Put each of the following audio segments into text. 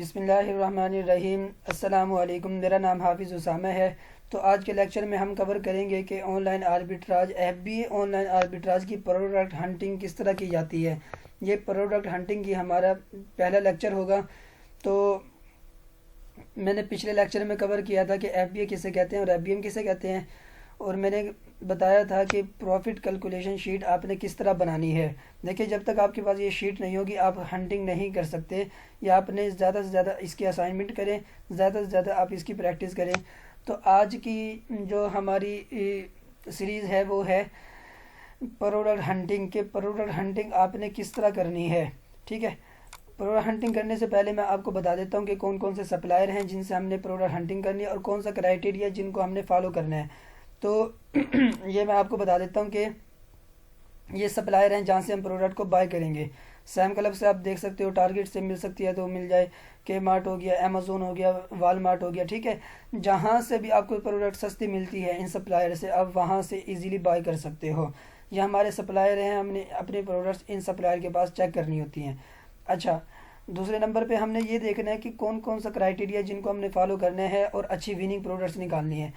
بسم اللہ الرحمن الرحیم۔ السلام علیکم، میرا نام حافظ اسامہ ہے۔ تو آج کے لیکچر میں ہم کور کریں گے کہ online arbitrage FBA online arbitrage کی پروڈکٹ ہنٹنگ کس طرح کی جاتی ہے۔ یہ پروڈکٹ ہنٹنگ کی ہمارا پہلا لیکچر ہوگا۔ تو میں نے پچھلے لیکچر میں کور کیا تھا کہ FBA کسے کہتے ہیں اور FBM کسے کہتے ہیں، اور میں نے بتایا تھا کہ پروفٹ کیلکولیشن شیٹ آپ نے کس طرح بنانی ہے۔ دیکھیں، جب تک آپ کے پاس یہ شیٹ نہیں ہوگی آپ ہنٹنگ نہیں کر سکتے، یا آپ نے زیادہ سے زیادہ اس کی اسائنمنٹ کریں، زیادہ سے زیادہ آپ اس کی پریکٹس کریں۔ تو آج کی جو ہماری سیریز ہے وہ ہے پروڈکٹ ہنٹنگ، کہ پروڈکٹ ہنٹنگ آپ نے کس طرح کرنی ہے۔ ٹھیک ہے، پروڈکٹ ہنٹنگ کرنے سے پہلے میں آپ کو بتا دیتا ہوں کہ کون کون سے سپلائر ہیں جن سے ہم نے پروڈکٹ ہنٹنگ کرنی ہے، اور کون سا کرائٹیریا جن کو ہم نے فالو کرنا ہے۔ تو یہ میں آپ کو بتا دیتا ہوں کہ یہ سپلائر ہیں جہاں سے ہم پروڈکٹ کو بائی کریں گے۔ سیم کلب سے آپ دیکھ سکتے ہو، ٹارگیٹ سے مل سکتی ہے تو مل جائے، کے مارٹ ہو گیا، امیزون ہو گیا، وال مارٹ ہو گیا۔ ٹھیک ہے، جہاں سے بھی آپ کو پروڈکٹ سستی ملتی ہے ان سپلائر سے، آپ وہاں سے ایزیلی بائی کر سکتے ہو۔ یہ ہمارے سپلائر ہیں، ہم نے اپنے پروڈکٹس ان سپلائر کے پاس چیک کرنی ہوتی ہیں۔ اچھا، دوسرے نمبر پہ ہم نے یہ دیکھنا ہے کہ کون کون سا کرائٹیریا جن کو ہم نے فالو کرنا ہے اور اچھی وننگ پروڈکٹس نکالنی ہے۔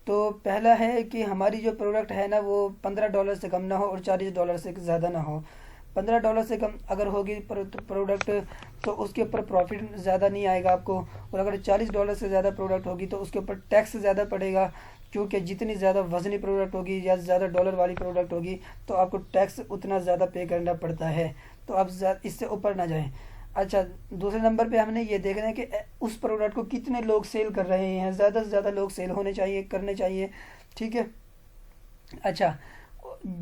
تو پہلا ہے کہ ہماری جو پروڈکٹ ہے نا وہ $15 سے کم نہ ہو اور $40 سے زیادہ نہ ہو۔ $15 سے کم اگر ہوگی پروڈکٹ تو اس کے اوپر پروفٹ زیادہ نہیں آئے گا آپ کو، اور اگر $40 سے زیادہ پروڈکٹ ہوگی تو اس کے اوپر ٹیکس زیادہ پڑے گا، کیونکہ جتنی زیادہ وزنی پروڈکٹ ہوگی یا زیادہ ڈالر والی پروڈکٹ ہوگی تو آپ کو ٹیکس اتنا زیادہ پے کرنا پڑتا ہے، تو آپ اس سے اوپر نہ جائیں۔ اچھا، دوسرے نمبر پہ ہم نے یہ دیکھنا ہے کہ اس پروڈکٹ کو کتنے لوگ سیل کر رہے ہیں، زیادہ سے زیادہ لوگ سیل ہونے چاہیے، کرنے چاہیے۔ ٹھیک ہے، اچھا،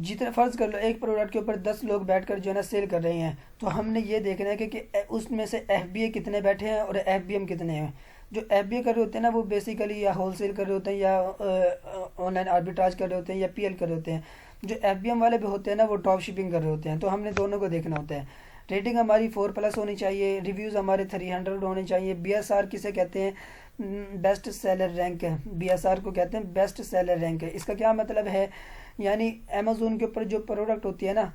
جتنے فرض کر لو ایک پروڈکٹ کے اوپر 10 لوگ بیٹھ کر جو ہے نا سیل کر رہے ہیں، تو ہم نے یہ دیکھنا ہے کہ اس میں سے FBA کتنے بیٹھے ہیں اور FBM کتنے ہیں۔ جو FBA کر رہے ہوتے ہیں نا وہ بیسیکلی یا ہول سیل کر رہے ہوتے ہیں یا آن لائن آربیٹراج کر رہے ہوتے ہیں یا PL کر رہے ہوتے ہیں۔ جو FBM والے بھی ہوتے ہیں نا وہ ڈراپ شپنگ کر رہے ہوتے ہیں، تو ہم نے دونوں کو دیکھنا ہوتا ہے۔ ریٹنگ ہماری 4+ ہونی چاہیے، ریویوز ہمارے 300 ہونے چاہیے۔ BSR کسے کہتے ہیں؟ بیسٹ سیلر رینک ہے، BSR کو کہتے ہیں بیسٹ سیلر رینک ہے۔ اس کا کیا مطلب ہے؟ یعنی امیزون کے اوپر جو پروڈکٹ ہوتی ہے نا،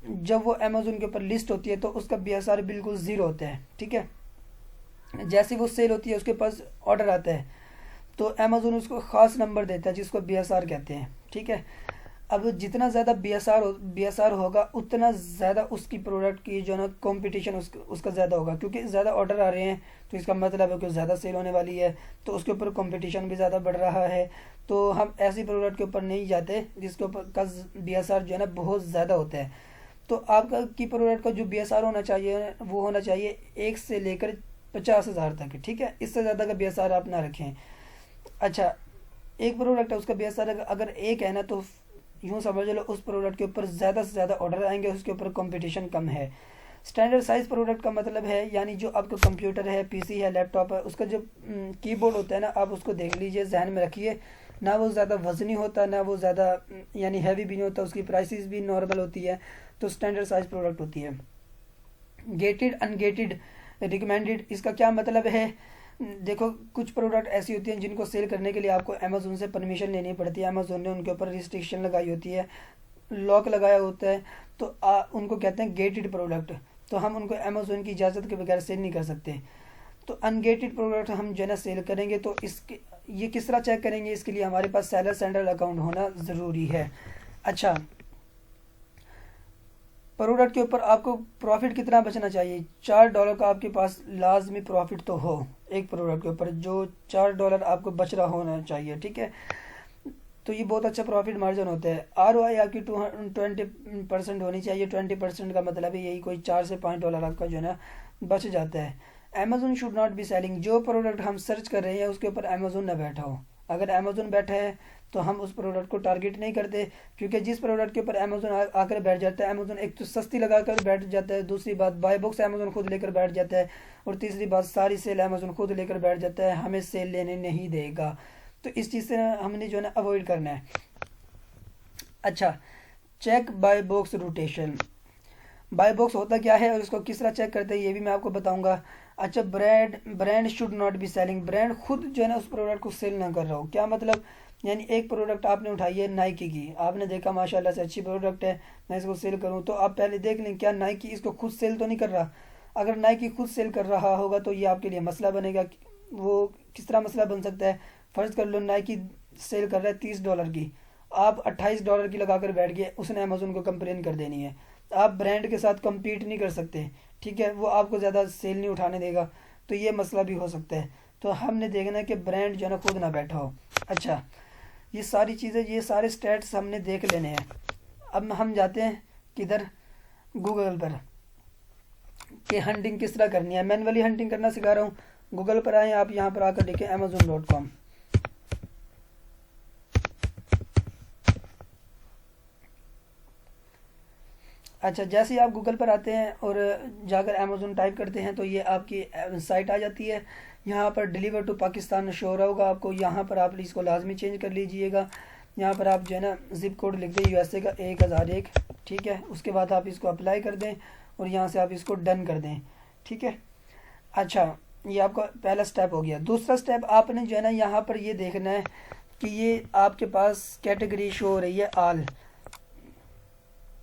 جب وہ امیزون کے اوپر لسٹ ہوتی ہے تو اس کا BSR بالکل 0 ہوتا ہے۔ ٹھیک ہے، جیسے وہ سیل ہوتی ہے اس کے پاس آرڈر آتا ہے تو امیزون اس کو خاص نمبر دیتا ہے جس کو BSR کہتے ہیں۔ ٹھیک ہے، اب جتنا زیادہ BSR ہوگا اتنا زیادہ اس کی پروڈکٹ کی جو ہے نا کمپٹیشن اس کا زیادہ ہوگا، کیونکہ زیادہ آرڈر آ رہے ہیں تو اس کا مطلب ہے کہ زیادہ سیل ہونے والی ہے، تو اس کے اوپر کمپٹیشن بھی زیادہ بڑھ رہا ہے۔ تو ہم ایسی پروڈکٹ کے اوپر نہیں جاتے جس کے اوپر کا BSR جو ہے نا بہت زیادہ ہوتا ہے۔ تو آپ کی پروڈکٹ کا جو BSR ہونا چاہیے وہ ہونا چاہیے 1 سے لے کر 50,000 تک۔ ٹھیک ہے، اس سے زیادہ کا BSR آپ نہ رکھیں۔ اچھا، ایک پروڈکٹ ہے اس کا BSR اگر 1 ہے نا تو یوں سمجھ لو اس پروڈکٹ کے اوپر زیادہ سے زیادہ آرڈر آئیں گے، اس کے اوپر کمپٹیشن کم ہے۔ اسٹینڈرڈ سائز پروڈکٹ کا مطلب ہے یعنی جو آپ کا کمپیوٹر ہے، PC ہے، لیپ ٹاپ ہے، اس کا جو کی بورڈ ہوتا ہے نا آپ اس کو دیکھ لیجئے، ذہن میں رکھیے، نہ وہ زیادہ وزنی ہوتا نہ وہ زیادہ یعنی ہیوی بھی نہیں ہوتا، اس کی پرائسز بھی نارمل ہوتی ہے، تو اسٹینڈرڈ سائز پروڈکٹ ہوتی ہے۔ گیٹڈ ان گیٹڈ ریکمینڈڈ، اس کا کیا مطلب ہے؟ دیکھو، کچھ پروڈکٹ ایسی ہوتی ہیں جن کو سیل کرنے کے لیے آپ کو امیزون سے پرمیشن لینی پڑتی ہے، امیزون نے ان کے اوپر ریسٹرکشن لگائی ہوتی ہے، لاک لگایا ہوتا ہے، تو ان کو کہتے ہیں گیٹڈ پروڈکٹ، تو ہم ان کو امیزون کی اجازت کے بغیر سیل نہیں کر سکتے۔ تو ان گیٹڈ پروڈکٹ ہم جو ہے نا سیل کریں گے تو یہ کس طرح چیک کریں گے؟ اس کے لیے ہمارے پاس سیلر سینٹرل اکاؤنٹ ہونا ضروری ہے۔ اچھا، پروڈکٹ کے اوپر آپ کو پروفٹ کتنا بچنا چاہیے؟ $4 کا آپ کے پاس لازمی پروفٹ تو ہو، ایک پروڈکٹ کے اوپر جو $4 آپ کو بچ رہا ہونا چاہیے۔ ٹھیک ہے، تو یہ بہت اچھا پروفٹ مارجن ہوتا ہے۔ ROI آپ کی 20% ہونی چاہیے۔ 20% کا مطلب ہے یہی کوئی $4 سے $5 آپ کا جو ہے نا بچ جاتا ہے۔ Amazon should not be selling, جو پروڈکٹ ہم سرچ کر رہے ہیں اس کے اوپر امیزون نہ بیٹھا ہو۔ اگر امیزون بیٹھا ہے تو ہم اس پروڈکٹ کو ٹارگٹ نہیں کرتے، کیونکہ جس پروڈکٹ کے اوپر امیزون آ کر بیٹھ جاتا ہے، امیزون ایک تو سستی لگا کر بیٹھ جاتا ہے، دوسری بات بائی بکس امیزون خود لے کر بیٹھ جاتا ہے، اور تیسری بات ساری سیل امیزون خود لے کر بیٹھ جاتا ہے، ہمیں سیل لینے نہیں دے گا۔ تو اس چیز سے ہم نے جو ہے نا اوائڈ کرنا ہے۔ اچھا، check by box rotation, by box ہوتا کیا ہے اور اس کو کس طرح چیک کرتے ہیں یہ بھی میں آپ کو بتاؤں گا۔ اچھا، brand should not be selling, brand خود جو ہے نا اس پروڈکٹ کو سیل نہ کر رہا ہو۔ کیا مطلب؟ یعنی ایک پروڈکٹ آپ نے اٹھائی ہے نائکی کی، آپ نے دیکھا ماشاءاللہ سے اچھی پروڈکٹ ہے، میں اس کو سیل کروں، تو آپ پہلے دیکھ لیں کیا نائکی اس کو خود سیل تو نہیں کر رہا۔ اگر نائکی خود سیل کر رہا ہوگا تو یہ آپ کے لیے مسئلہ بنے گا. وہ کس طرح مسئلہ بن سکتا ہے؟ فرض کر لو نائکی سیل کر رہا ہے $30 کی، آپ $28 کی لگا کر بیٹھ گئے، اس نے امیزون کو کمپلین کر دینی ہے. آپ برانڈ کے ساتھ کمپیٹ نہیں کر سکتے، ٹھیک ہے، وہ آپ کو زیادہ سیل نہیں اٹھانے دے گا، تو یہ مسئلہ بھی ہو سکتا ہے. تو ہم نے دیکھنا ہے کہ برانڈ جو ہے نا خود نہ بیٹھا ہو. اچھا، یہ ساری چیزیں، یہ سارے سٹیٹس ہم نے دیکھ لینے ہیں. اب ہم جاتے ہیں کدھر؟ گوگل پر، کہ ہنٹنگ کس طرح کرنی ہے. مینولی ہنٹنگ کرنا سکھا رہا ہوں. گوگل پر آئیں آپ، یہاں پر آ کر دیکھیں amazon.com. اچھا، جیسے ہی آپ گوگل پر آتے ہیں اور جا کر امیزون ٹائپ کرتے ہیں تو یہ آپ کی سائٹ آ جاتی ہے. یہاں پر ڈیلیور ٹو پاکستان شو ہو رہا ہوگا آپ کو. یہاں پر آپ اس کو لازمی چینج کر لیجئے گا. یہاں پر آپ جو ہے نا زپ کوڈ لکھ دیں USA کا 1001، ٹھیک ہے. اس کے بعد آپ اس کو اپلائی کر دیں اور یہاں سے آپ اس کو ڈن کر دیں، ٹھیک ہے. اچھا، یہ آپ کا پہلا سٹیپ ہو گیا. دوسرا سٹیپ آپ نے جو ہے نا یہاں پر یہ دیکھنا ہے کہ یہ آپ کے پاس کیٹیگری شو ہو رہی ہے آل.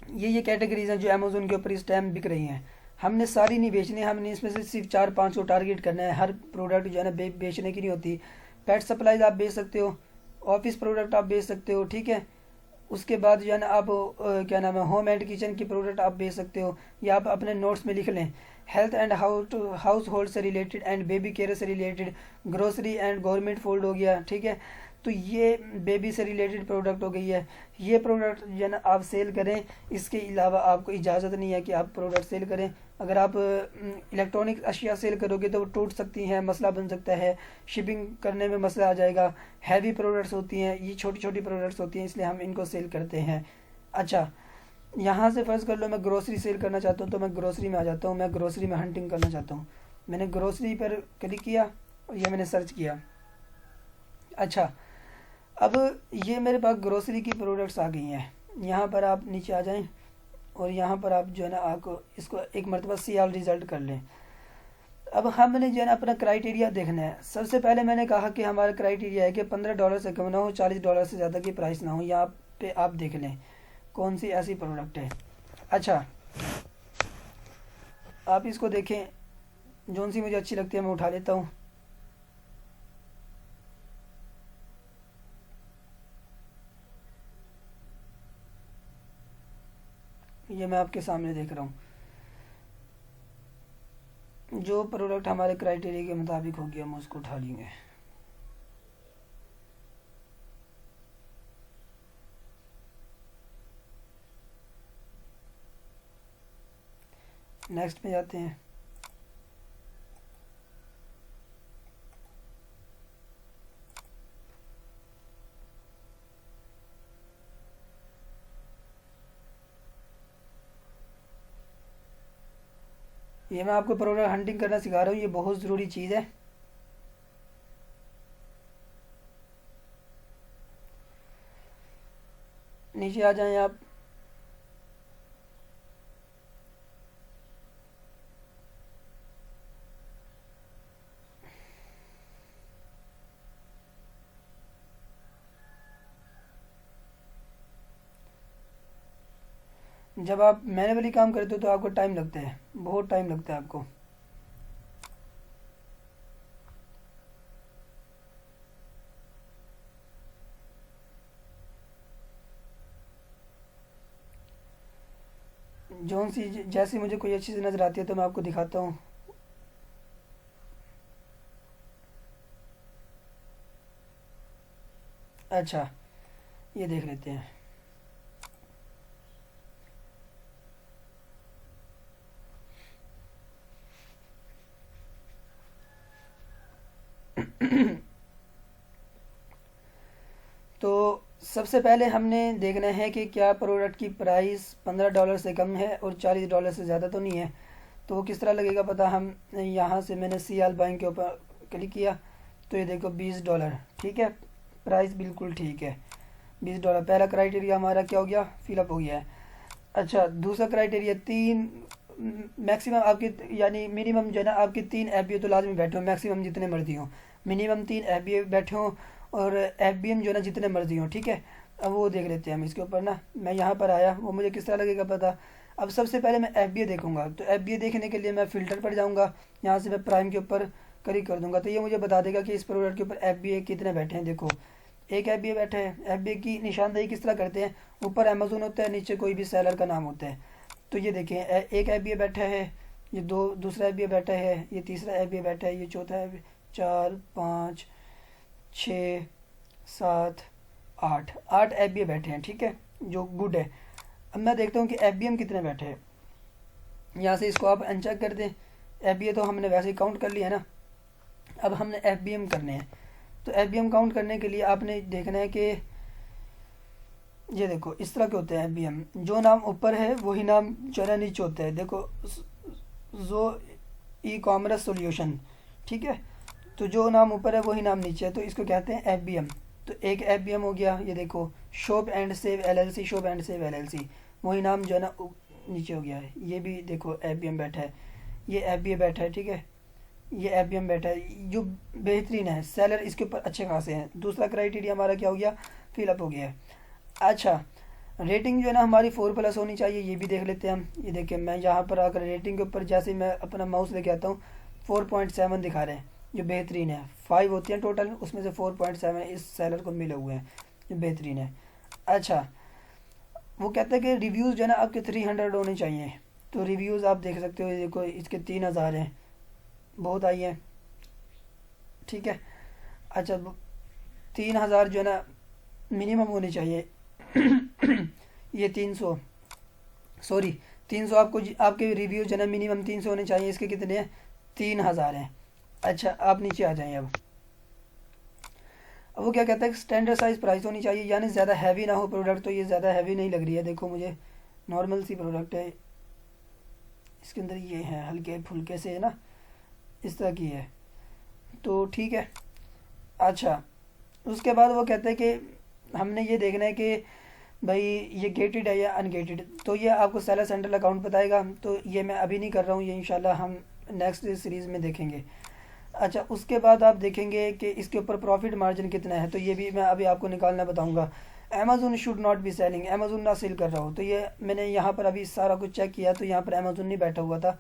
یہ کیٹیگریز ہیں جو امیزون کے اوپر اس ٹائم بک رہی ہیں. ہم نے ساری نہیں بیچنی، ہم نے اس میں سے صرف 4-5 کو ٹارگیٹ کرنا ہے. ہر پروڈکٹ جو ہے نا بیچنے کی نہیں ہوتی. پیٹ سپلائز آپ بیچ سکتے ہو، آفس پروڈکٹ آپ بیچ سکتے ہو، ٹھیک ہے. اس کے بعد جو ہے نا آپ کیا نام ہے، ہوم اینڈ کچن کی پروڈکٹ آپ بیچ سکتے ہو. یا آپ اپنے نوٹس میں لکھ لیں، ہیلتھ اینڈ ہاؤس ہولڈ سے ریلیٹڈ اینڈ بیبی کیئر سے related, grocery and gourmet food ہو گیا، ٹھیک ہے. تو یہ بیبی سے ریلیٹڈ پروڈکٹ ہو گئی ہے. یہ پروڈکٹ جو ہے نا آپ سیل کریں. اس کے علاوہ آپ کو اجازت نہیں ہے کہ آپ پروڈکٹ سیل کریں. اگر آپ الیکٹرانک اشیاء سیل کرو گے تو وہ ٹوٹ سکتی ہیں، مسئلہ بن سکتا ہے، شپنگ کرنے میں مسئلہ آ جائے گا. ہیوی پروڈکٹس ہوتی ہیں، یہ چھوٹی چھوٹی پروڈکٹس ہوتی ہیں، اس لیے ہم ان کو سیل کرتے ہیں. اچھا، یہاں سے فرض کر لو میں گروسری سیل کرنا چاہتا ہوں تو میں گروسری میں آ جاتا ہوں. میں گروسری میں ہنٹنگ کرنا چاہتا ہوں. میں نے گروسری پر کلک کیا اور یہ میں نے سرچ کیا. اچھا، اب یہ میرے پاس گروسری کی پروڈکٹس آ گئی ہیں. یہاں پر آپ نیچے آ جائیں اور یہاں پر آپ جو ہے نا آپ کو اس کو ایک مرتبہ سی آل ریزلٹ کر لیں. اب ہم نے جو ہے نا اپنا کرائیٹیریا دیکھنا ہے. سب سے پہلے میں نے کہا کہ ہمارا کرائیٹیریا ہے کہ $15 سے کم نہ ہو، $40 سے زیادہ کی پرائس نہ ہو. یہاں پہ آپ دیکھ لیں کون سی ایسی پروڈکٹ ہے. اچھا، آپ اس کو دیکھیں، جون سی مجھے اچھی لگتی ہے میں اٹھا لیتا ہوں. یہ میں آپ کے سامنے دیکھ رہا ہوں. جو پروڈکٹ ہمارے کرائیٹیریا کے مطابق ہو گیا ہم اس کو اٹھا لیں گے. نیکسٹ پہ جاتے ہیں. یہ میں آپ کو پروڈکٹ ہنٹنگ کرنا سکھا رہا ہوں، یہ بہت ضروری چیز ہے. نیچے آ جائیں آپ. جب آپ مینولی کام کرتے ہو تو آپ کو ٹائم لگتا ہے، بہت ٹائم لگتا ہے آپ کو. جون سی جیسی مجھے کوئی اچھی سی نظر آتی ہے تو میں آپ کو دکھاتا ہوں. اچھا، یہ دیکھ لیتے ہیں. تو سب سے پہلے ہم نے دیکھنا ہے کہ کیا پروڈکٹ کی پرائس $15 سے کم ہے اور $40 سے زیادہ تو نہیں ہے. تو وہ کس طرح لگے گا پتہ؟ ہم یہاں سے میں نے سی آل بائنگ کے اوپر کلک کیا تو یہ دیکھو $20، ٹھیک ہے، پرائس بالکل ٹھیک ہے $20. پہلا کرائیٹیریا ہمارا کیا ہو گیا؟ فل اپ ہو گیا ہے. اچھا، دوسرا کرائیٹیریا 3 میکسیمم آپ کی، یعنی منیمم جو ہے نا آپ کی 3 FBA تو لازمی بیٹھے ہوں، میکسیمم جتنے مرضی ہوں. منیمم 3 FBA بیٹھے ہوں اور FBM جو ہے نا جتنے مرضی ہوں، ٹھیک ہے. اب وہ دیکھ لیتے ہیں ہم اس کے اوپر نا. میں یہاں پر آیا، وہ مجھے کس طرح لگے گا پتہ؟ اب سب سے پہلے میں ایف بی اے دیکھوں گا، تو ایف بی اے دیکھنے کے لیے میں فلٹر پر جاؤں گا، یہاں سے میں پرائم کے اوپر کلک کر دوں گا، تو یہ مجھے بتا دے گا کہ اس پروڈکٹ کے اوپر ایف بی اے کتنے بیٹھے ہیں۔ دیکھو ایک ایف بی اے بیٹھا ہے۔ ایف بی اے کی نشاندہی کس طرح کرتے ہیں، اوپر امیزون ہوتا ہے، نیچے کوئی بھی سیلر کا نام ہوتا ہے۔ تو یہ دیکھیں ایک ایف بی اے بیٹھا ہے، یہ دوسرا ایف بی اے بیٹھا ہے، یہ تیسرا ایف بی اے بیٹھا ہے، یہ چوتھا ایف بی اے، 4 5 6 7 8 ایف بی اے بیٹھے ہیں، ٹھیک ہے، جو گڈ ہے۔ اب میں دیکھتا ہوں کہ ایف بی ایم کتنے بیٹھے ہیں، یہاں سے اس کو آپ ان چیک کر دیں۔ ایف بی اے تو ہم نے ویسے ہی کاؤنٹ کر لیا ہے نا، اب ہم نے ایف بی ایم کرنے ہیں۔ تو ایف بی ایم کاؤنٹ کرنے کے لیے آپ نے دیکھنا ہے کہ یہ دیکھو اس طرح کے ہوتے ہیں ایف بی ایم، جو نام اوپر ہے وہی نام جو ہے نا نیچے ہوتا ہے۔ دیکھو زو ای کامرس سولوشن، ٹھیک ہے، تو جو نام اوپر ہے وہی نام نیچے ہے، تو اس کو کہتے ہیں ایف بی ایم۔ تو ایک ایف بی ایم ہو گیا، یہ دیکھو shop and save L L C, shop and save L L C, وہی نام جو ہے نا نیچے ہو گیا ہے۔ یہ بھی دیکھو ایف بی ایم بیٹھا ہے، یہ ایف بی اے بیٹھا ہے، ٹھیک ہے، یہ ایف بی ایم بیٹھا ہے، جو بہترین ہے، سیلر اس کے اوپر اچھے خاصے ہیں۔ دوسرا کرائٹیریا ہمارا کیا ہو گیا، فل اپ ہو گیا ہے۔ اچھا ریٹنگ جو ہے نا ہماری 4+ ہونی چاہیے، یہ بھی دیکھ لیتے ہیں ہم۔ یہ دیکھیں میں یہاں پر آ کر ریٹنگ کے اوپر جیسے میں اپنا ماؤس لے کے آتا ہوں 4.7 دکھا رہے ہیں، جو بہترین ہے۔ 5 ہوتی ہیں ٹوٹل، اس میں سے 4.7 اس سیلر کو ملے ہوئے ہیں، جو بہترین ہے۔ اچھا وہ کہتا ہے کہ ریویوز جو ہے نا آپ کے 300 ہونے چاہیے، تو ریویوز آپ دیکھ سکتے ہو، دیکھو اس کے 3000 ہیں، بہت آئی ہیں، ٹھیک ہے۔ اچھا 3000 جو ہے نا منیمم ہونے چاہیے۔ یہ 300 آپ کو آپ کے ریویو جو ہے نا منیمم 300 ہونے چاہیے، اس کے کتنے ہیں، 3000 ہیں۔ اچھا آپ نیچے آ جائیں۔ اب وہ کیا کہتا ہے کہ اسٹینڈرڈ سائز پرائس ہونی چاہیے، یعنی زیادہ ہیوی نہ ہو پروڈکٹ، تو یہ زیادہ ہیوی نہیں لگ رہی ہے، دیکھو مجھے نارمل سی پروڈکٹ ہے، اس کے اندر یہ ہے ہلکے پھلکے سے ہے نا، اس طرح کی ہے، تو ٹھیک ہے۔ اچھا اس کے بعد وہ کہتا ہے کہ ہم نے یہ دیکھنا ہے کہ بھائی یہ گیٹڈ ہے یا ان گیٹڈ، تو یہ آپ کو سیلر سینٹرل اکاؤنٹ بتائے گا، تو یہ میں ابھی نہیں کر رہا ہوں، یہ انشاءاللہ ہم نیکسٹ سیریز میں دیکھیں گے۔ اچھا اس کے بعد آپ دیکھیں گے کہ اس کے اوپر پروفٹ مارجن کتنا ہے، تو یہ بھی میں ابھی آپ کو نکالنا بتاؤں گا۔ Amazon should not be selling, Amazon نہ سیل کر رہا ہو، تو یہ میں نے یہاں پر ابھی سارا کچھ چیک کیا، تو یہاں پر امیزون نہیں بیٹھا ہوا تھا،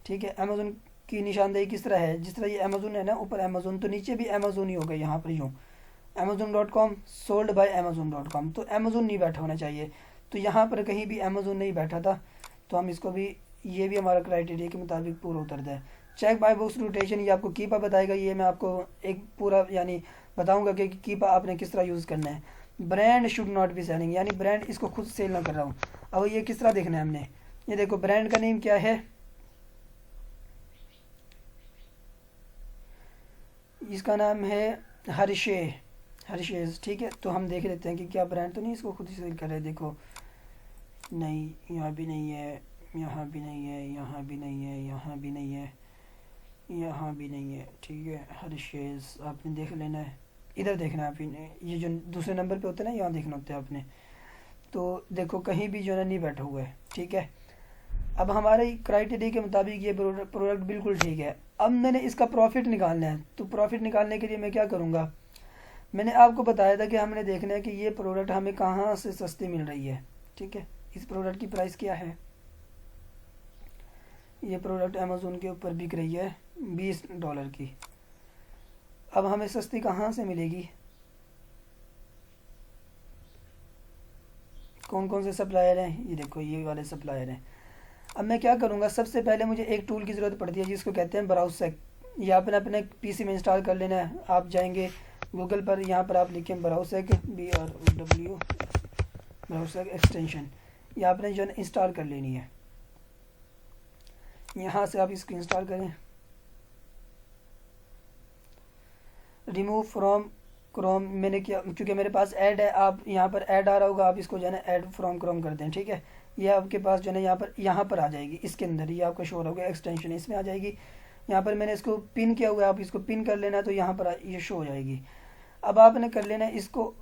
ٹھیک ہے۔ امیزون کی نشاندہی کس طرح ہے، جس طرح یہ امیزون ہے نا اوپر امیزون، تو نیچے بھی امیزون ہی ہوگا، یہاں پر یوں amazon.com سولڈ بائی amazon.com، تو امیزون نہیں بیٹھا ہونا چاہیے، تو یہاں پر کہیں بھی امیزون نہیں بیٹھا تھا، تو ہم اس کو بھی، یہ بھی ہمارا کرائٹیریا کے مطابق پورا اترتا ہے۔ چیک بائی بکس روٹیشن، یہ آپ کو کیپا بتائے گا، یہ میں آپ کو ایک پورا یعنی بتاؤں گا کہ کیپا آپ نے کس طرح یوز کرنا ہے۔ Brand should not be selling, یعنی برانڈ اس کو خود سیل نہ کر رہا ہوں۔ اب یہ کس طرح دیکھنا ہے ہم نے، یہ دیکھو برانڈ کا نیم کیا ہے، اس کا نام ہے ہرشیز، ٹھیک ہے، تو ہم دیکھ لیتے ہیں کہ کیا برانڈ تو نہیں اس کو خود ہی سیل کر رہے۔ دیکھو نہیں، یہاں بھی نہیں ہے، یہاں بھی نہیں ہے، یہاں بھی نہیں ہے، یہاں بھی نہیں ہے، یہاں بھی نہیں ہے، ٹھیک ہے۔ ہرشیز آپ نے دیکھ لینا ہے، ادھر دیکھنا ہے آپ نے، یہ جو دوسرے نمبر پہ ہوتا ہے نا یہاں دیکھنا ہوتا ہے آپ نے، تو دیکھو کہیں بھی جو ہے نہیں بیٹھا ہوا ہے، ٹھیک ہے۔ اب ہمارے کرائٹیریا کے مطابق یہ پروڈکٹ بالکل ٹھیک ہے۔ اب میں نے اس کا پروفٹ نکالنا ہے، تو پروفٹ نکالنے کے لیے میں کیا کروں گا، میں نے آپ کو بتایا تھا کہ ہم نے دیکھنا ہے کہ یہ پروڈکٹ ہمیں کہاں سے سستی مل رہی ہے، ٹھیک ہے۔ اس پروڈکٹ کی پرائس کیا ہے، یہ پروڈکٹ امیزون کے اوپر بک رہی ہے $20 کی۔ اب ہمیں سستی کہاں سے ملے گی، کون کون سے سپلائر ہیں، یہ دیکھو یہ والے سپلائر ہیں۔ اب میں کیا کروں گا، سب سے پہلے مجھے ایک ٹول کی ضرورت پڑتی ہے جس کو کہتے ہیں براؤز سیک، یہ آپ نے اپنے پی سی میں انسٹال کر لینا ہے۔ آپ جائیں گے گوگل پر، یہاں پر آپ لکھیں براؤز سیک، BROW براؤز سیک ایکسٹینشن، یہ آپ نے جو ہے انسٹال کر لینی ہے، یہاں سے آپ اس کو انسٹال کریں۔ ریموو فرام کروم، میں نے کیا چونکہ میرے پاس ایڈ ہے، آپ یہاں پر ایڈ آ رہا ہوگا، آپ اس کو جو ہے نا ایڈ فرام کروم کر دیں، ٹھیک ہے۔ یہ آپ کے پاس جو ہے نا یہاں پر آ جائے گی، اس کے اندر یہ آپ کو شو ہوگا ایکسٹینشن، اس میں آ جائے گی۔ یہاں پر میں نے اس کو پن کیا ہوا ہے، آپ اس کو پن کر لینا، تو یہاں پر یہ شو ہو جائے گی۔ اب آپ نے کر لینا ہے اس کو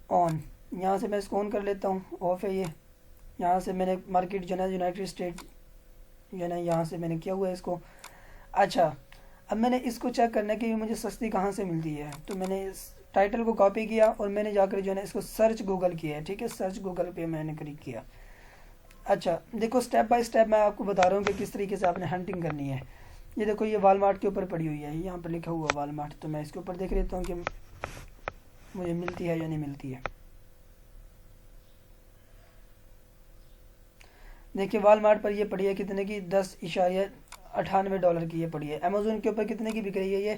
آن، یہاں سے میں اس کو آن کر لیتا ہوں، آف ہے یہ، یہاں سے میں نے مارکیٹ جو ہے نا یونائٹڈ اسٹیٹ جو ہے نا یہاں سے میں نے کیا ہوا ہے اس کو۔ اچھا اب میں نے اس کو چیک کرنا ہے کہ مجھے سستی کہاں سے ملتی ہے، تو میں نے اس ٹائٹل کو کاپی کیا اور میں نے جا کر جو ہے نا اس کو سرچ گوگل کیا ہے، ٹھیک ہے، سرچ گوگل پہ میں نے کلک کیا۔ اچھا دیکھو اسٹیپ بائی اسٹیپ میں آپ کو بتا رہا ہوں کہ کس طریقے سے آپ نے ہنٹنگ کرنی ہے. یہ دیکھو یہ والمارٹ کے اوپر پڑی ہوئی ہے, یہاں پر لکھا ہوا والمارٹ, تو میں اس کے اوپر دیکھ لیتا ہوں کہ مجھے ملتی ہے یا نہیں ملتی ہے. دیکھیے والمارٹ پر یہ پڑی ہے کتنے کی, $10.98 کی یہ پڑی ہے. امیزون کے اوپر کتنے کی بک رہی ہے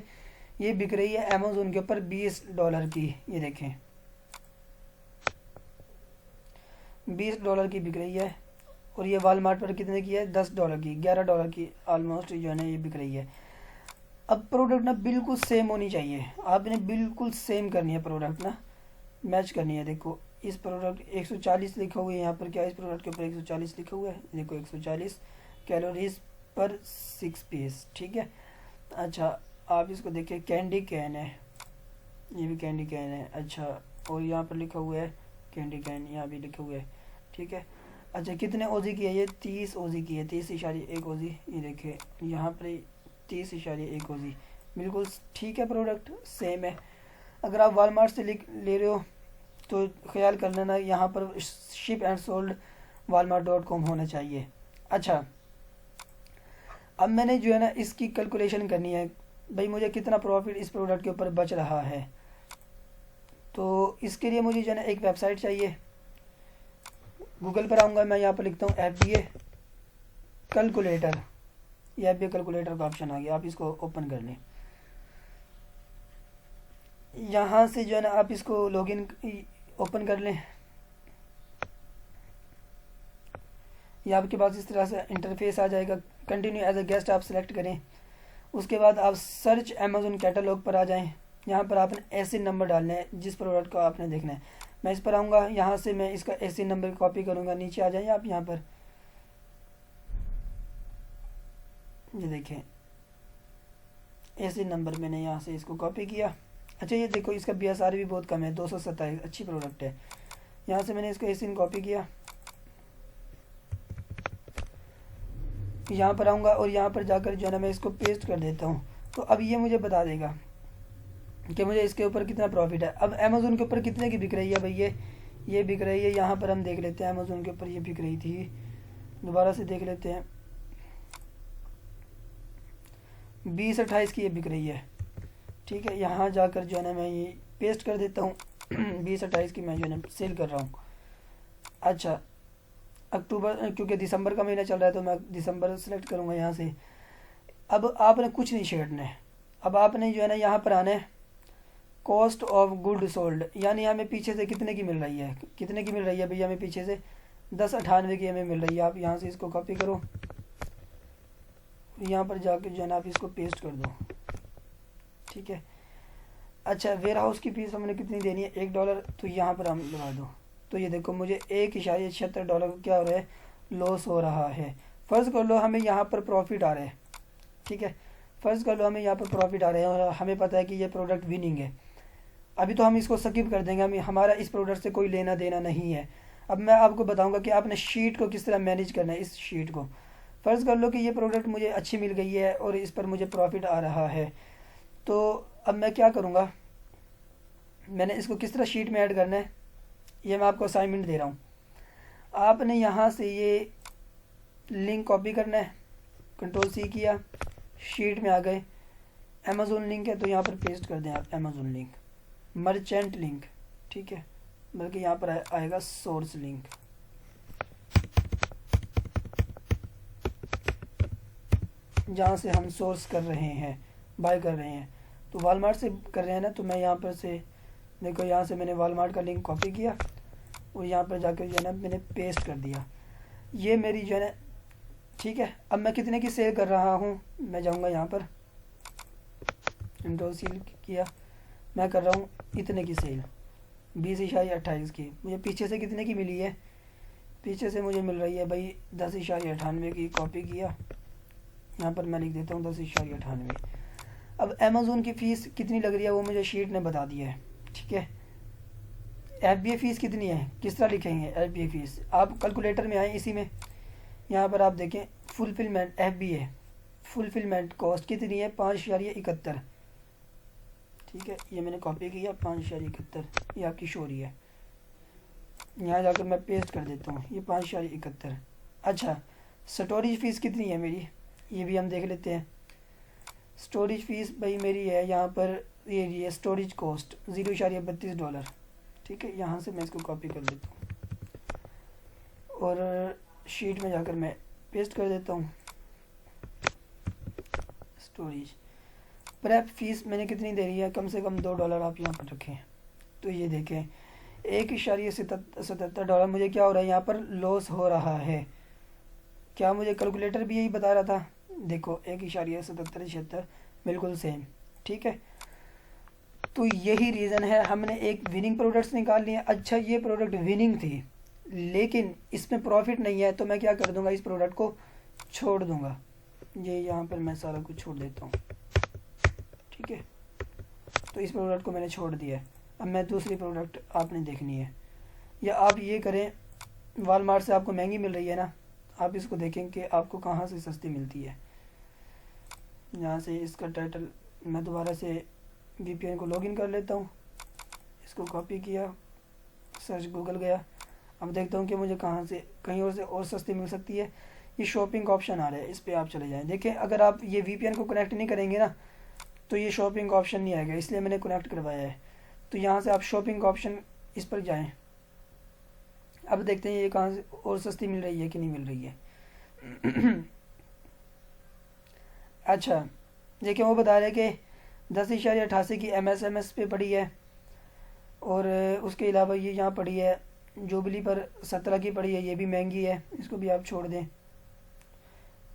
یہ بک رہی ہے امیزون کے اوپر $20 کی. یہ دیکھیں $20 کی بک رہی ہے. اور یہ والمارٹ پر کتنے کی ہے, $10 کی, $11 کی آلموسٹ جو ہے نا یہ بک رہی ہے. اب پروڈکٹ نا بالکل سیم ہونی چاہیے, آپ نے بالکل سیم کرنی ہے پروڈکٹ نا, میچ کرنی ہے. دیکھو اس پروڈکٹ 140 لکھا ہوا ہے یہاں پر, کیا اس پروڈکٹ کے اوپر 140 لکھا ہوا ہے, دیکھو 140 کیلوریز پر 6 پیس, ٹھیک ہے. اچھا آپ اس کو دیکھیں, کینڈی کین ہے, یہ بھی کینڈی کین ہے. اچھا اور یہاں پر لکھا ہوا ہے کینڈی کین, یہاں بھی لکھا ہوا ہے, ٹھیک ہے. اچھا کتنے اوزی کی ہے یہ, 30 اوزی کی ہے, 30.1 اوزی. یہ دیکھیں یہاں پر 30.1 اوزی, بالکل ٹھیک ہے, پروڈکٹ سیم ہے. اگر آپ والمارٹ سے لے رہے ہو تو خیال کر لینا یہاں پر شپ اینڈ سولڈ walmart.com ہونا چاہیے. اچھا اب میں نے جو ہے نا اس کی کیلکولیشن کرنی ہے, بھئی مجھے کتنا پروفٹ اس پروڈکٹ کے اوپر بچ رہا ہے. تو اس کے لیے مجھے جو ہے نا ایک ویب سائٹ چاہیے. گوگل پر آؤں گا میں, یہاں پر لکھتا ہوں FBA کیلکولیٹر, یہ FBA کیلکولیٹر کا آپشن آ گیا, آپ اس کو اوپن کر لیں. یہاں سے جو ہے نا آپ اس کو لاگ ان اوپن کر لیں. یہ آپ کے پاس اس طرح سے انٹرفیس آ جائے گا. کنٹینیو ایز اے گیسٹ آپ سلیکٹ کریں. اس کے بعد آپ سرچ امیزون کیٹالوگ پر آ جائیں. یہاں پر آپ نے ایسے نمبر ڈالنے ہیں جس پروڈکٹ کو آپ نے دیکھنا ہے. میں اس پر آؤں گا, یہاں سے میں اس کا ایسے نمبر کاپی کروں گا, نیچے آ جائیں آپ یہاں پر, یہ دیکھیں ایسے نمبر میں نے یہاں سے اس کو کاپی کیا. اچھا یہ دیکھو اس کا BSR بھی بہت کم ہے, 227, اچھی پروڈکٹ ہے. یہاں سے میں نے اس کو ایسے کاپی کیا, یہاں پر آؤں گا اور یہاں پر جا کر جو ہے نا میں اس کو پیسٹ کر دیتا ہوں. تو اب یہ مجھے بتا دے گا کہ مجھے اس کے اوپر کتنا پروفٹ ہے. اب امیزون کے اوپر کتنے کی بک رہی ہے بھئی, یہ بک رہی ہے, یہاں پر ہم دیکھ لیتے ہیں امیزون کے اوپر یہ بک رہی تھی, دوبارہ سے دیکھ لیتے ہیں, 20.28 کی یہ بک رہی ہے, ٹھیک ہے. یہاں جا کر جو ہے نا میں یہ پیسٹ کر دیتا ہوں, 20.28 کی میں جو ہے نا سیل کر رہا ہوں. اچھا اکتوبر, کیونکہ دسمبر کا مہینہ چل رہا ہے تو میں دسمبر سلیکٹ کروں گا یہاں سے. اب آپ نے کچھ نہیں چھیڑنا ہے, اب آپ نے جو ہے نا یہاں پر آنا ہے کاسٹ آف گڈ سولڈ, یعنی ہمیں پیچھے سے کتنے کی مل رہی ہے, کتنے کی مل رہی ہے بھئی, ہمیں پیچھے سے 10.98 کی ہمیں مل رہی ہے. آپ یہاں سے اس کو کاپی کرو, یہاں پر جا کے جو ہے نا آپ اس کو پیسٹ کر دو, ٹھیک ہے. اچھا ویئر ہاؤس کی فیس ہم نے کتنی دینی ہے, $1, تو یہاں پر ہم لگا دو. تو یہ دیکھو مجھے $1.76 کیا ہو رہا ہے, لاس ہو رہا ہے. فرض کر لو ہمیں یہاں پر پروفٹ آ رہا ہے, ٹھیک ہے, فرض کر لو ہمیں یہاں پر پروفٹ آ رہے ہیں اور ہمیں پتہ ہے کہ یہ پروڈکٹ وننگ ہے. ابھی تو ہم اس کو سکپ کر دیں گے, ہمارا اس پروڈکٹ سے کوئی لینا دینا نہیں ہے. اب میں آپ کو بتاؤں گا کہ آپ نے شیٹ کو کس طرح مینیج کرنا ہے. اس شیٹ کو فرض کر لو کہ یہ پروڈکٹ مجھے اچھی مل گئی ہے اور اس پر مجھے پروفٹ آ رہا ہے, تو اب میں کیا کروں گا, میں نے اس کو کس طرح شیٹ میں ایڈ کرنا ہے, یہ میں آپ کو اسائنمنٹ دے رہا ہوں. آپ نے یہاں سے یہ لنک کاپی کرنا ہے, کنٹرول C کیا, شیٹ میں آ گئے, امیزون لنک ہے تو یہاں پر پیسٹ کر دیں آپ امیزون لنک, مرچنٹ لنک, ٹھیک ہے, بلکہ یہاں پر آئے گا سورس لنک. جہاں سے ہم سورس کر رہے ہیں, بائی کر رہے ہیں, تو والمارٹ سے کر رہے ہیں نا, تو میں یہاں پر سے دیکھو یہاں سے میں نے والمارٹ کا لنک کاپی کیا اور یہاں پر جا کے جو ہے نا میں نے پیسٹ کر دیا. یہ میری جو ہے نا, ٹھیک ہے. اب میں کتنے کی سیل کر رہا ہوں, میں جاؤں گا یہاں پر کنٹرول C کیا, میں کر رہا ہوں اتنے کی سیل, 20.28 کی. مجھے پیچھے سے کتنے کی ملی ہے, پیچھے سے مجھے مل رہی ہے بھائی 10.98 کی. کاپی کیا, یہاں پر میں لکھ دیتا ہوں 10.98. اب امیزون کی فیس کتنی لگ رہی ہے وہ مجھے شیٹ نے بتا دیا ہے, ٹھیک ہے. FBA فیس کتنی ہے, کس طرح لکھیں گے FBA فیس, آپ کیلکولیٹر میں آئیں, اسی میں یہاں پر آپ دیکھیں فلفلمنٹ FBA فلفلمنٹ کاسٹ کتنی ہے, 5.71, ٹھیک ہے. یہ میں نے کاپی کیا, 5.71, یہ آپ کی شو رہی ہے. یہاں جا کر میں پیسٹ کر دیتا ہوں, یہ 5.71. اچھا اسٹوریج فیس کتنی ہے میری یہ بھی ہم دیکھ لیتے ہیں. اسٹوریج فیس بھائی میری ہے یہاں پر یہ اسٹوریج کوسٹ $0.32. ٹھیک ہے, یہاں سے میں اس کو کاپی کر لیتا ہوں اور شیٹ میں جا کر میں پیسٹ کر دیتا ہوں. اسٹوریج پریپ فیس میں نے کتنی دے رہی ہے, کم سے کم $2 آپ یہاں پر رکھیں. تو یہ دیکھیں $1.77 مجھے کیا ہو رہا ہے یہاں پر لاس ہو رہا ہے. کیا مجھے کیلکولیٹر بھی یہی بتا رہا تھا؟ دیکھو 1.7776 بالکل سیم. ٹھیک ہے, تو یہی ریزن ہے ہم نے ایک وننگ پروڈکٹس نکال لیے. اچھا یہ پروڈکٹ وننگ تھی لیکن اس میں پروفٹ نہیں ہے, تو میں کیا کر دوں گا, اس پروڈکٹ کو چھوڑ دوں گا. یہ یہاں پر میں سارا کچھ چھوڑ دیتا ہوں. ٹھیک ہے, تو اس پروڈکٹ کو میں نے چھوڑ دیا. اب میں دوسری پروڈکٹ آپ نے دیکھنی ہے, یا آپ یہ کریں والمارٹ سے آپ کو مہنگی مل رہی ہے نا, آپ اس کو دیکھیں کہ آپ کو کہاں سے سستی ملتی ہے. یہاں سے اس کا ٹائٹل میں دوبارہ سے وی پی این کو لاگ ان کر لیتا ہوں. اس کو کاپی کیا, سرچ گوگل گیا, اب دیکھتا ہوں کہ مجھے کہاں سے کہیں اور سے اور سستی مل سکتی ہے. یہ شاپنگ کا آپشن آ رہا ہے, اس پہ آپ چلے جائیں. دیکھیں اگر آپ یہ وی پی این کو کنیکٹ نہیں کریں گے نا تو یہ شاپنگ کا آپشن نہیں آئے گا, اس لیے میں نے کنیکٹ کروایا ہے. تو یہاں سے آپ شاپنگ کا آپشن اس پر جائیں. اب دیکھتے ہیں یہ کہاں سے اور سستی مل رہی ہے کہ نہیں مل رہی ہے. اچھا دیکھیں وہ بتا رہے کہ 10.88 کی MS پہ پڑی ہے, اور اس کے علاوہ یہ یہاں پڑی ہے جوبلی پر 17 کی پڑی ہے, یہ بھی مہنگی ہے, اس کو بھی آپ چھوڑ دیں.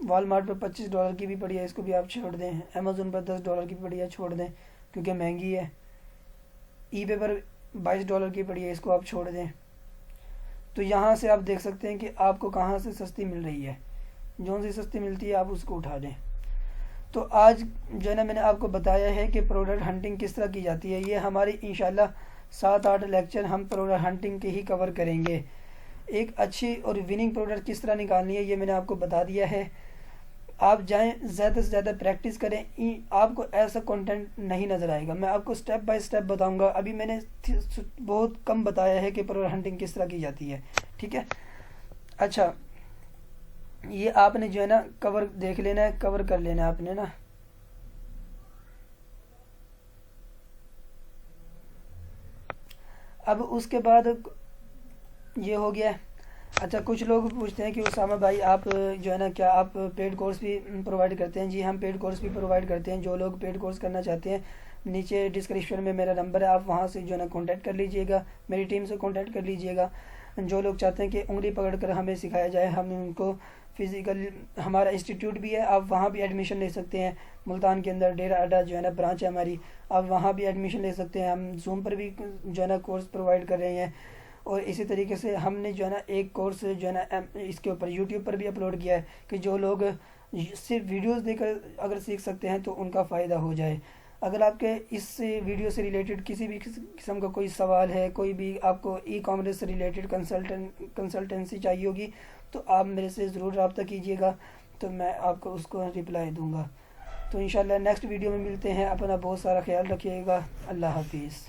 والمارٹ پر $25 کی بھی پڑی ہے, اس کو بھی آپ چھوڑ دیں. امیزون پر $10 کی پڑی ہے, چھوڑ دیں کیونکہ مہنگی ہے. ای بے پر $22 کی پڑی ہے, اس کو آپ چھوڑ دیں. تو یہاں سے آپ دیکھ سکتے ہیں کہ آپ کو کہاں سے سستی مل رہی ہے, جو سی سستی ملتی ہے آپ اس کو اٹھا دیں. تو آج جو ہے نا میں نے آپ کو بتایا ہے کہ پروڈکٹ ہنٹنگ کس طرح کی جاتی ہے. یہ ہماری انشاءاللہ 7-8 لیکچر ہم پروڈکٹ ہنٹنگ کے ہی کور کریں گے. ایک اچھی اور وننگ پروڈکٹ کس طرح نکالنی ہے یہ میں نے آپ کو بتا دیا ہے. آپ جائیں زیادہ سے زیادہ پریکٹس کریں, آپ کو ایسا کنٹینٹ نہیں نظر آئے گا. میں آپ کو سٹیپ بائی سٹیپ بتاؤں گا. ابھی میں نے بہت کم بتایا ہے کہ پروڈکٹ ہنٹنگ کس طرح کی جاتی ہے. ٹھیک ہے, اچھا یہ آپ نے جو ہے نا کور دیکھ لینا ہے, کور کر لینا ہے آپ نے نا. اب اس کے بعد یہ ہو گیا. اچھا کچھ لوگ پوچھتے ہیں کہ اسامہ بھائی آپ جو ہے نا کیا آپ پیڈ کورس بھی پرووائڈ کرتے ہیں؟ جی ہم پیڈ کورس بھی پرووائڈ کرتے ہیں. جو لوگ پیڈ کورس کرنا چاہتے ہیں نیچے ڈسکرپشن میں میرا نمبر ہے, آپ وہاں سے جو ہے نا کانٹیکٹ کر لیجئے گا, میری ٹیم سے کانٹیکٹ کر لیجئے گا. جو لوگ چاہتے ہیں کہ انگلی پکڑ کر ہمیں سکھایا جائے, ہم ان کو فزیکل, ہمارا انسٹیٹیوٹ بھی ہے, آپ وہاں بھی ایڈمیشن لے سکتے ہیں. ملتان کے اندر ڈیرہ اڈا جو ہے نا برانچ ہے ہماری, آپ وہاں بھی ایڈمیشن لے سکتے ہیں. ہم زوم پر بھی جو ہے نا کورس پرووائڈ کر رہے ہیں. اور اسی طریقے سے ہم نے جو ہے نا ایک کورس جو ہے نا اس کے اوپر یوٹیوب پر بھی اپلوڈ کیا ہے کہ جو لوگ صرف ویڈیوز دیکھ کر اگر سیکھ سکتے ہیں تو ان کا فائدہ ہو جائے. اگر آپ کے اس ویڈیو سے ریلیٹڈ کسی بھی قسم کا کوئی سوال ہے, کوئی بھی آپ کو ای کامرس سے ریلیٹڈ کنسلٹنسی چاہیے ہوگی تو آپ میرے سے ضرور رابطہ کیجیے گا, تو میں آپ کو اس کو رپلائی دوں گا. تو انشاءاللہ نیکسٹ ویڈیو میں ملتے ہیں. اپنا بہت سارا خیال رکھیے گا. اللہ حافظ.